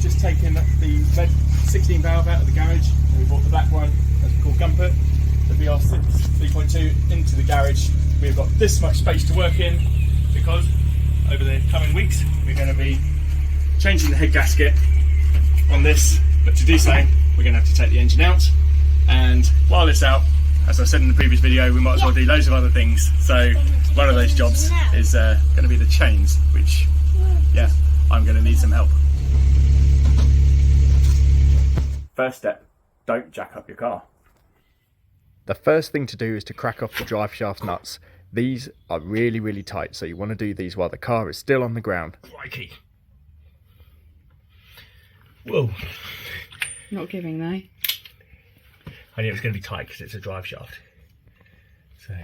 just taken the red 16 valve out of the garage, and we bought the black one, as we call Gumpert, the VR6 3.2 into the garage. We've got this much space to work in because over the coming weeks we're going to be changing the head gasket on this, but to do so we're going to have to take the engine out, and while it's out, as I said in the previous video, we might as well do loads of other things. So one of those jobs is going to be the chains, which, yeah, I'm going to need some help. First step, don't jack up your car. The first thing to do is to crack off the drive shaft nuts. These are really, really tight, so you want to do these while the car is still on the ground. Crikey. Whoa. Not giving though. I knew it was going to be tight because it's a drive shaft. So.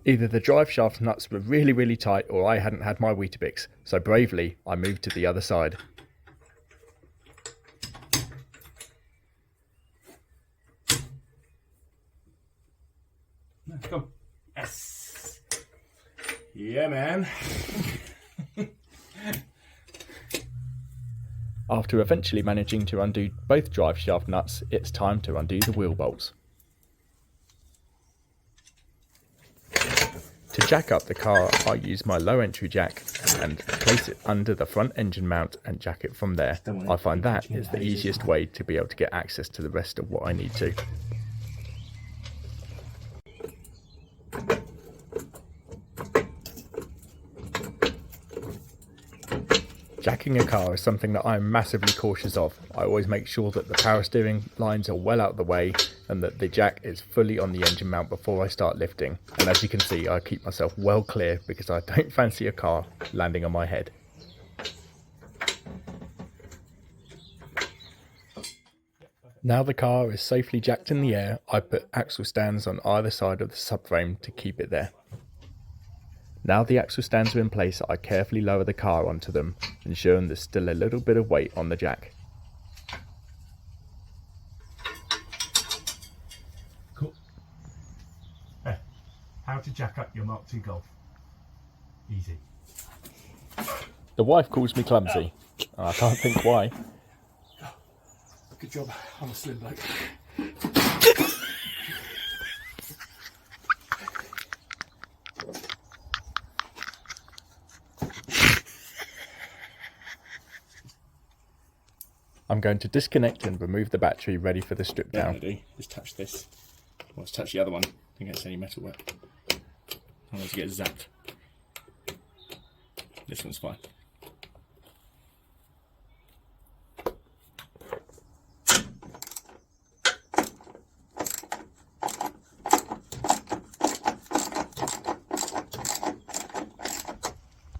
Either the drive shaft nuts were really, really tight, or I hadn't had my Weetabix, so bravely I moved to the other side. Let's go. Yes. Yeah, man. After eventually managing to undo both drive shaft nuts, it's time to undo the wheel bolts. To jack up the car, I use my low entry jack and place it under the front engine mount and jack it from there. I find that is the easiest way to be able to get access to the rest of what I need to. Jacking a car is something that I'm massively cautious of. I always make sure that the power steering lines are well out of the way and that the jack is fully on the engine mount before I start lifting. And as you can see, I keep myself well clear because I don't fancy a car landing on my head. Now the car is safely jacked in the air, I put axle stands on either side of the subframe to keep it there. Now the axle stands are in place, I carefully lower the car onto them, ensuring there's still a little bit of weight on the jack. Cool. How to jack up your Mk2 Golf. Easy. The wife calls me clumsy. I can't think why. Good job, I'm a slim bloke. I'm going to disconnect and remove the battery ready for the strip down. Just touch this. Well, let's touch the other one. I think it's any metal work. Otherwise you get zapped. This one's fine.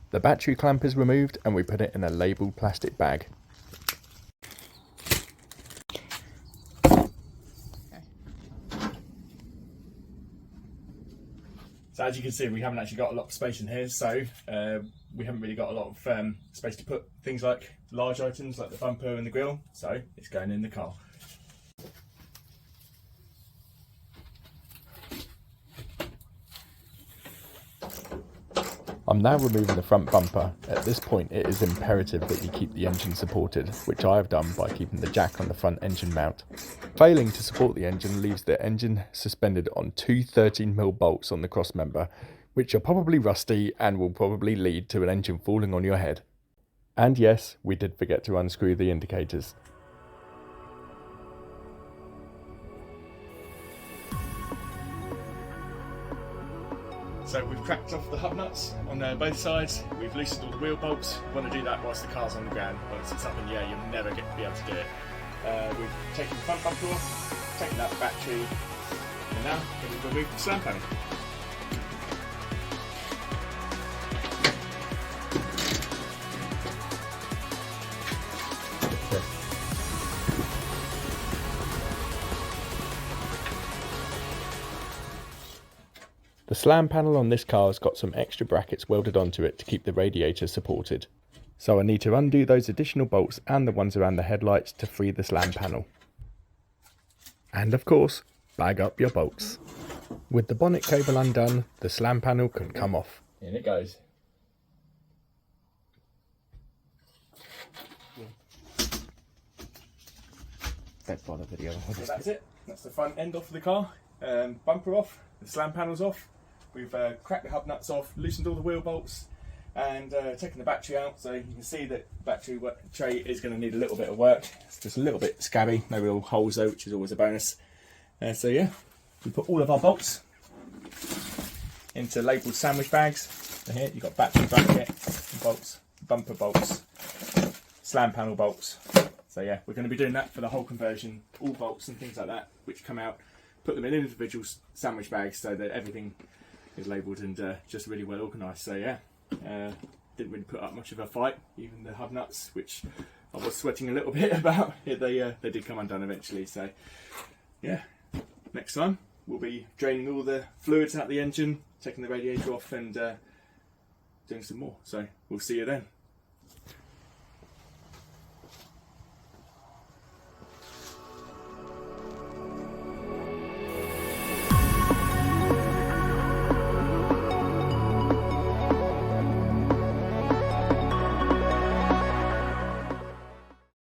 The battery clamp is removed and we put it in a labelled plastic bag. So as you can see, we haven't actually got a lot of space in here, so we haven't really got a lot of space to put things like large items like the bumper and the grille, so it's going in the car. I'm now removing the front bumper. At this point it is imperative that you keep the engine supported, which I have done by keeping the jack on the front engine mount. Failing to support the engine leaves the engine suspended on two 13mm bolts on the cross member, which are probably rusty and will probably lead to an engine falling on your head. And yes, we did forget to unscrew the indicators. So we've cracked off the hub nuts on both sides, we've loosened all the wheel bolts. We want to do that whilst the car's on the ground. Once it's up in the air, you'll never be able to do it. We've taken the front bumper off, taken out the battery, and now we've removed the slam panel. The slam panel on this car has got some extra brackets welded onto it to keep the radiator supported. So I need to undo those additional bolts and the ones around the headlights to free the slam panel. And of course, bag up your bolts. With the bonnet cable undone, the slam panel can come off. In it goes. Don't bother video. So that's it. That's the front end off of the car. Bumper off, the slam panels off. We've cracked the hub nuts off, loosened all the wheel bolts, and taken the battery out. So you can see that battery tray is going to need a little bit of work. It's just a little bit scabby, no real holes though, which is always a bonus. So yeah, we put all of our bolts into labelled sandwich bags. So here you've got battery bracket bolts, bumper bolts, slam panel bolts. So yeah, we're going to be doing that for the whole conversion, all bolts and things like that, which come out, put them in individual sandwich bags so that everything is labelled and just really well organised. So yeah, didn't really put up much of a fight, even the hub nuts, which I was sweating a little bit about. Yeah, they did come undone eventually. So yeah, next time we'll be draining all the fluids out of the engine, taking the radiator off and doing some more. So we'll see you then.